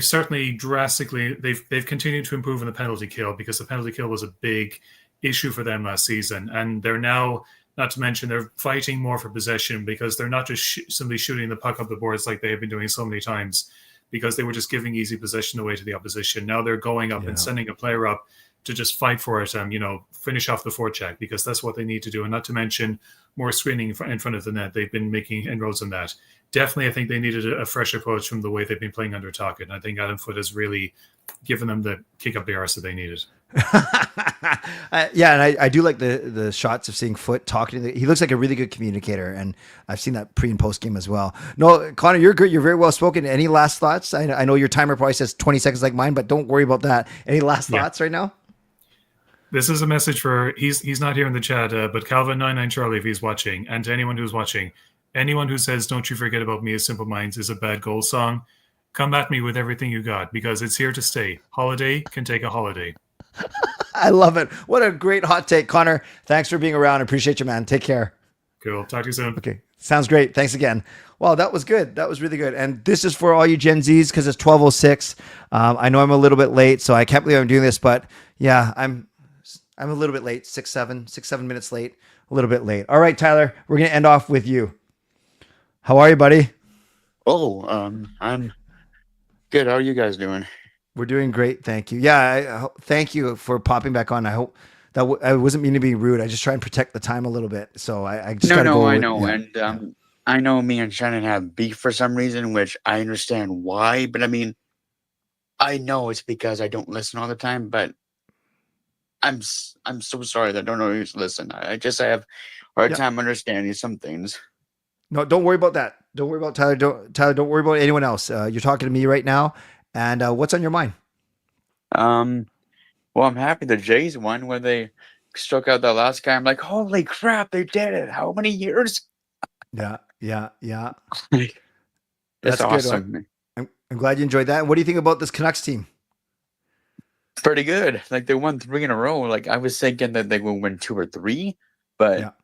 certainly drastically, they've continued to improve on the penalty kill, because the penalty kill was a big issue for them last season. And they're now, not to mention, they're fighting more for possession, because they're not just simply shooting the puck up the boards like they have been doing so many times, because they were just giving easy possession away to the opposition. Now they're going up and sending a player up to just fight for it and, finish off the forecheck, because that's what they need to do. And not to mention more screening in front of the net. They've been making inroads on that. Definitely, I think they needed a fresh approach from the way they've been playing under Tocchet. And I think Adam Foote has really given them the kick up the arse that they needed. Yeah, and I do like the shots of seeing Foote talking. He looks like a really good communicator, and I've seen that pre and post game as well. No, Connor, you're good. You're very well spoken. Any last thoughts? I know your timer probably says 20 seconds like mine, but don't worry about that. Any last thoughts right now? This is a message for, he's not here in the chat, but Calvin99 Charlie, if he's watching, and to anyone who's watching, anyone who says "Don't you forget about me" as Simple Minds is a bad goal song, come at me with everything you got, because it's here to stay. Holiday can take a holiday. I love it. What a great hot take, Connor. Thanks for being around. I appreciate you, man. Take care. Cool. Talk to you soon. Okay. Sounds great. Thanks again. Wow, that was good. That was really good. And this is for all you Gen Zs, because it's 12:06. I know I'm a little bit late, so I can't believe I'm doing this, but yeah, I'm a little bit late. 6-7 minutes late. A little bit late. All right, Tyler, we're going to end off with you. How are you, buddy? Oh, I'm good. How are you guys doing? We're doing great, thank you. Yeah, thank you for popping back on. I hope that I wasn't meaning to be rude. I just try and protect the time a little bit, so I just got to No, go I with know, and I know me and Shannon have beef for some reason, which I understand why. But I mean, I know it's because I don't listen all the time. But I'm so sorry that I don't always listen. I just have a hard Yeah. time understanding some things. No, don't worry about that. Don't worry about Tyler. Don't worry about anyone else. You're talking to me right now, and what's on your mind? Well, I'm happy the Jays won when they struck out the last guy. I'm like, holy crap, they did it! How many years? Yeah. It's That's good. awesome. I'm glad you enjoyed that. What do you think about this Canucks team? Pretty good. Like they won 3 in a row. Like I was thinking that they would win 2 or 3, but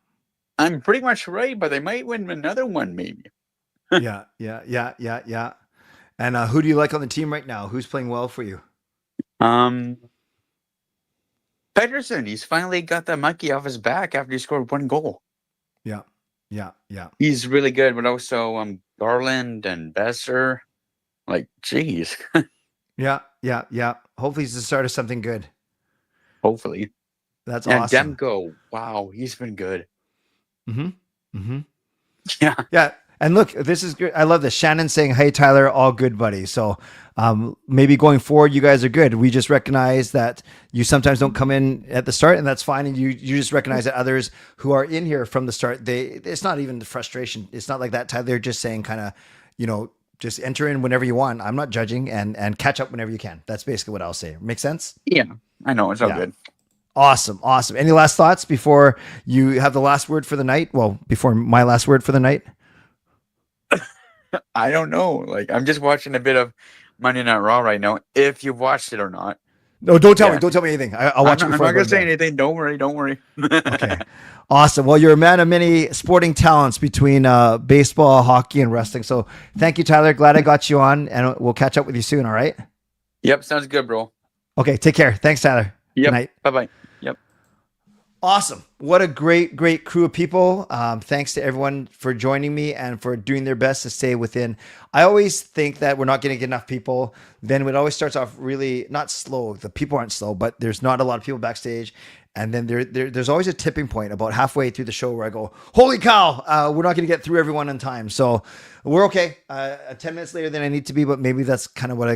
I'm pretty much right. But they might win another one, maybe. Yeah. And who do you like on the team right now? Who's playing well for you? Pedersen. He's finally got that monkey off his back after he scored 1 goal. Yeah. He's really good. But also Garland and Besser. Like, geez. Yeah. Hopefully he's the start of something good. Hopefully. That's and awesome. Demko. Wow, he's been good. Yeah. And look, this is good. I love this. Shannon saying, "Hey, Tyler, all good, buddy." So maybe going forward, you guys are good. We just recognize that you sometimes don't come in at the start, and that's fine. And you just recognize that others who are in here from the start, it's not even the frustration. It's not like that, Tyler. They're just saying kind of, just enter in whenever you want. I'm not judging, and catch up whenever you can. That's basically what I'll say. Make sense? Yeah, I know. It's all good. Awesome. Any last thoughts before you have the last word for the night? Well, before my last word for the night? I don't know. Like, I'm just watching a bit of Monday Night Raw right now. If you've watched it or not. No, don't tell me. Don't tell me anything. I'll watch it before I'm not I go going to to say bed. anything. Don't worry. Okay. Awesome. Well, you're a man of many sporting talents between baseball, hockey, and wrestling. So thank you, Tyler. Glad I got you on, and we'll catch up with you soon. All right. Yep. Sounds good, bro. Okay. Take care. Thanks, Tyler. Yep. Good night. Bye-bye. Yep. Awesome. What a great crew of people. Thanks to everyone for joining me and for doing their best to stay within. I always think that we're not going to get enough people. Then it always starts off really not slow. The people aren't slow, but there's not a lot of people backstage. And then there's always a tipping point about halfway through the show where I go, holy cow, we're not going to get through everyone on time. So we're okay. 10 minutes later than I need to be, but maybe that's kind of what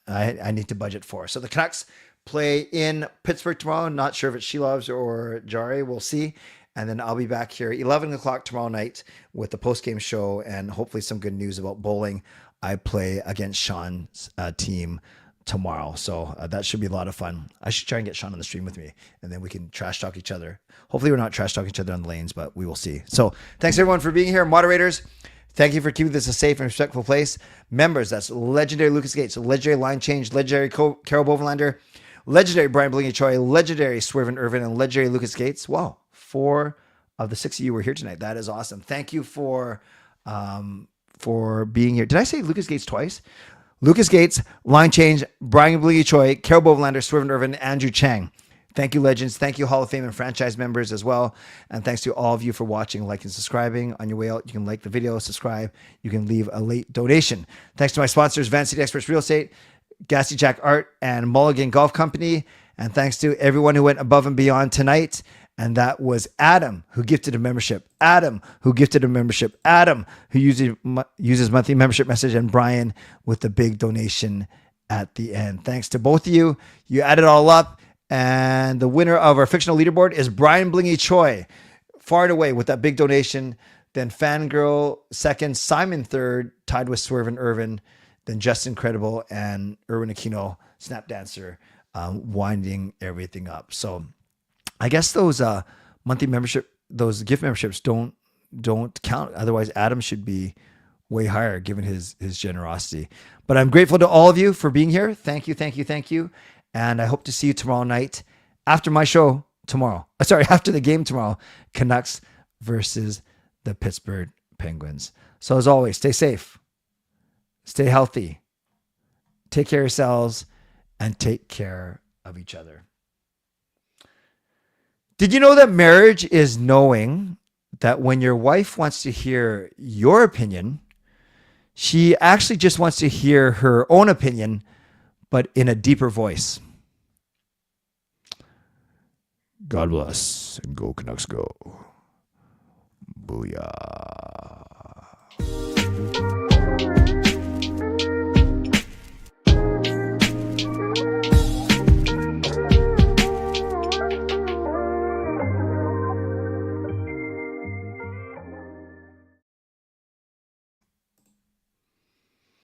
I need to budget for. So the Canucks play in Pittsburgh tomorrow. Not sure if it's Shelovs or Jari. We'll see. And then I'll be back here 11 o'clock tomorrow night with the post-game show and hopefully some good news about bowling. I play against Sean's team tomorrow. So that should be a lot of fun. I should try and get Sean on the stream with me and then we can trash talk each other. Hopefully we're not trash talking each other on the lanes, but we will see. So thanks everyone for being here. Moderators, thank you for keeping this a safe and respectful place. Members, that's legendary Lucas Gates, legendary Line Change, legendary Carol Bovenlander, legendary Brian Blingy Choi, legendary Swervin Yrvin, and legendary Lucas Gates. Wow, 4 of the 6 of you were here tonight. That is awesome. Thank you for being here. Did I say Lucas Gates twice? Lucas Gates, Line Change, Brian Blingy Choi, Carol Bovenlander, Swervin Yrvin, Andrew Chang. Thank you, legends. Thank you, Hall of Fame and franchise members as well. And thanks to all of you for watching, liking, subscribing. On your way out, you can like the video, subscribe. You can leave a late donation. Thanks to my sponsors, Van City Experts Real Estate, Gassy Jack Art, and Mulligan Golf Company. And thanks to everyone who went above and beyond tonight. And that was Adam, who gifted a membership. Adam, who gifted a membership. Adam, who uses monthly membership message. And Brian with the big donation at the end. Thanks to both of you. You add it all up. And the winner of our fictional leaderboard is Brian Blingy Choi, far and away with that big donation. Then Fangirl second, Simon third, tied with Swervin Yrvin. Then Justin Credible and Erwin Aquino, Snap Dancer, winding everything up. So I guess those monthly membership, those gift memberships don't count. Otherwise, Adam should be way higher given his generosity. But I'm grateful to all of you for being here. Thank you. And I hope to see you tomorrow night after my show tomorrow. After the game tomorrow, Canucks versus the Pittsburgh Penguins. So as always, stay safe, stay healthy, take care of yourselves, and take care of each other. Did you know that marriage is knowing that when your wife wants to hear your opinion, She actually just wants to hear her own opinion, but in a deeper voice. God bless and go Canucks go. Booyah.